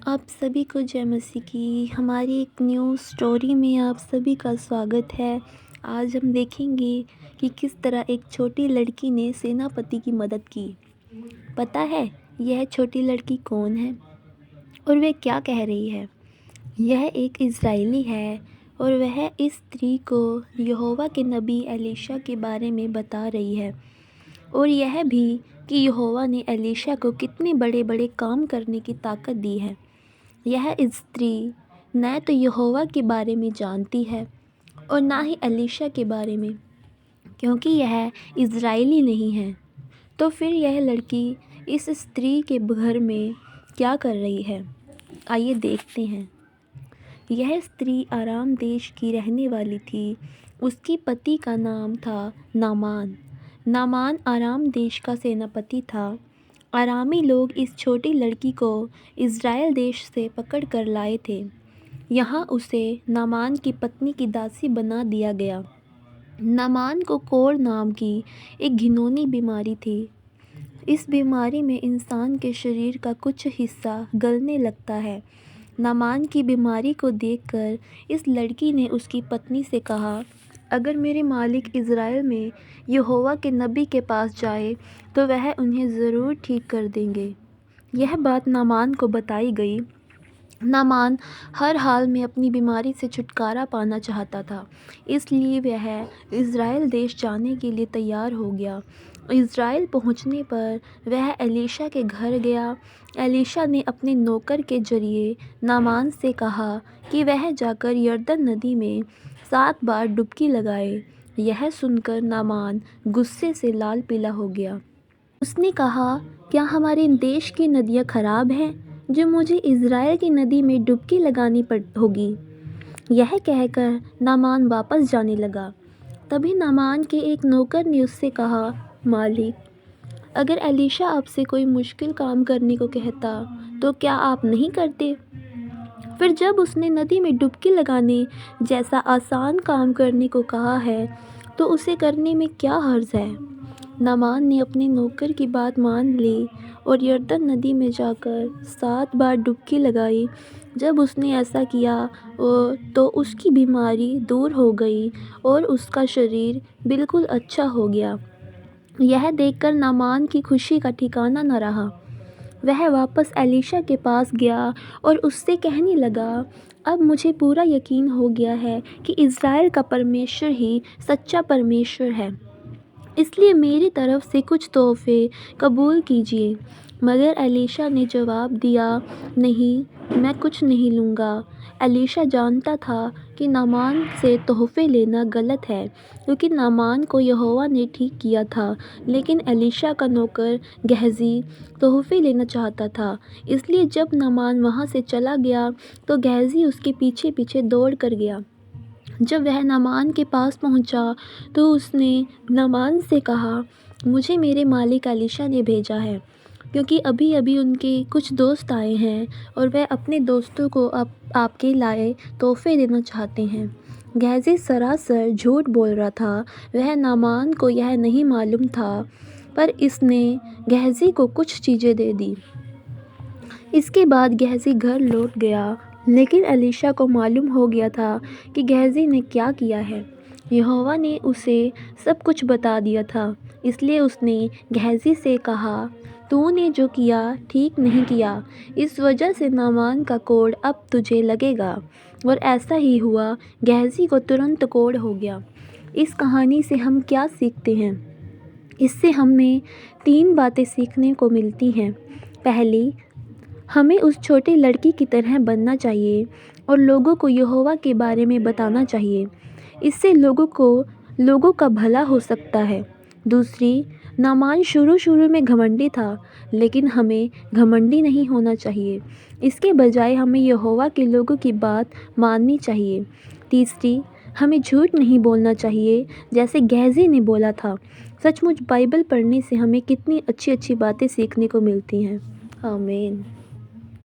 आप सभी को जय मसीह की हमारी एक न्यू स्टोरी में आप सभी का स्वागत है। आज हम देखेंगे कि किस तरह एक छोटी लड़की ने सेनापति की मदद की। पता है यह छोटी लड़की कौन है और वह क्या कह रही है? यह एक इज़राइली है और वह इस स्त्री को यहोवा के नबी एलीशा के बारे में बता रही है, और यह भी कि यहोवा ने एलीशा को कितने बड़े बड़े काम करने की ताकत दी है। यह स्त्री न तो यहोवा के बारे में जानती है और ना ही एलीशा के बारे में, क्योंकि यह इज़राइली नहीं है। तो फिर यह लड़की इस स्त्री के घर में क्या कर रही है? आइए देखते हैं। यह स्त्री आराम देश की रहने वाली थी। उसकी पति का नाम था नामान। नामान आराम देश का सेनापति था। आरामी लोग इस छोटी लड़की को इज़राइल देश से पकड़ कर लाए थे। यहाँ उसे नामान की पत्नी की दासी बना दिया गया। नामान को कोढ़ नाम की एक घिनौनी बीमारी थी। इस बीमारी में इंसान के शरीर का कुछ हिस्सा गलने लगता है। नामान की बीमारी को देखकर इस लड़की ने उसकी पत्नी से कहा, अगर मेरे मालिक इज़राइल में यहोवा के नबी के पास जाए तो वह उन्हें ज़रूर ठीक कर देंगे। यह बात नामान को बताई गई। नामान हर हाल में अपनी बीमारी से छुटकारा पाना चाहता था, इसलिए वह इज़राइल देश जाने के लिए तैयार हो गया। इज़राइल पहुंचने पर वह एलीशा के घर गया। एलीशा ने अपने नौकर के जरिए नामान से कहा कि वह जाकर यरदन नदी में 7 बार डुबकी लगाए। यह सुनकर नामान गुस्से से लाल पीला हो गया। उसने कहा, क्या हमारे देश की नदियाँ खराब हैं जो मुझे इज़राइल की नदी में डुबकी लगानी होगी? यह कहकर नामान वापस जाने लगा। तभी नामान के एक नौकर ने उससे कहा, मालिक, अगर एलीशा आपसे कोई मुश्किल काम करने को कहता तो क्या आप नहीं करते? फिर जब उसने नदी में डुबकी लगाने जैसा आसान काम करने को कहा है तो उसे करने में क्या हर्ज है? नामान ने अपने नौकर की बात मान ली और यरदन नदी में जाकर 7 बार डुबकी लगाई। जब उसने ऐसा किया तो उसकी बीमारी दूर हो गई और उसका शरीर बिल्कुल अच्छा हो गया। यह देखकर नामान की खुशी का ठिकाना न रहा। वह वापस एलीशा के पास गया और उससे कहने लगा, अब मुझे पूरा यकीन हो गया है कि इज़राइल का परमेश्वर ही सच्चा परमेश्वर है, इसलिए मेरी तरफ से कुछ तोहफ़े कबूल कीजिए। मगर एलीशा ने जवाब दिया, नहीं, मैं कुछ नहीं लूँगा। एलीशा जानता था कि नामान से तोहफ़े लेना गलत है, क्योंकि नामान को यहोवा ने ठीक किया था। लेकिन एलीशा का नौकर गेहज़ी तोहफ़े लेना चाहता था, इसलिए जब नामान वहाँ से चला गया तो गेहज़ी उसके पीछे पीछे दौड़ कर गया। जब वह नामान के पास पहुंचा तो उसने नामान से कहा, मुझे मेरे मालिक एलीशा ने भेजा है, क्योंकि अभी अभी उनके कुछ दोस्त आए हैं और वह अपने दोस्तों को आपके लाए तोहफ़े देना चाहते हैं। गेहज़ी सरासर झूठ बोल रहा था। वह नामान को यह नहीं मालूम था, पर इसने गेहज़ी को कुछ चीज़ें दे दी। इसके बाद गेहज़ी घर लौट गया, लेकिन एलीशा को मालूम हो गया था कि गेहज़ी ने क्या किया है। यहोवा ने उसे सब कुछ बता दिया था, इसलिए उसने गेहज़ी से कहा, तूने जो किया ठीक नहीं किया। इस वजह से नामान का कोढ़ अब तुझे लगेगा। और ऐसा ही हुआ। गेहज़ी को तुरंत कोढ़ हो गया। इस कहानी से हम क्या सीखते हैं? इससे हमें 3 बातें सीखने को मिलती हैं। पहली, हमें उस छोटी लड़की की तरह बनना चाहिए और लोगों को यहोवा के बारे में बताना चाहिए। इससे लोगों का भला हो सकता है। दूसरी, नामान शुरू में घमंडी था, लेकिन हमें घमंडी नहीं होना चाहिए। इसके बजाय हमें यहोवा के लोगों की बात माननी चाहिए। तीसरी, हमें झूठ नहीं बोलना चाहिए, जैसे गेहज़ी ने बोला था। सचमुच बाइबल पढ़ने से हमें कितनी अच्छी अच्छी बातें सीखने को मिलती हैं। आमीन।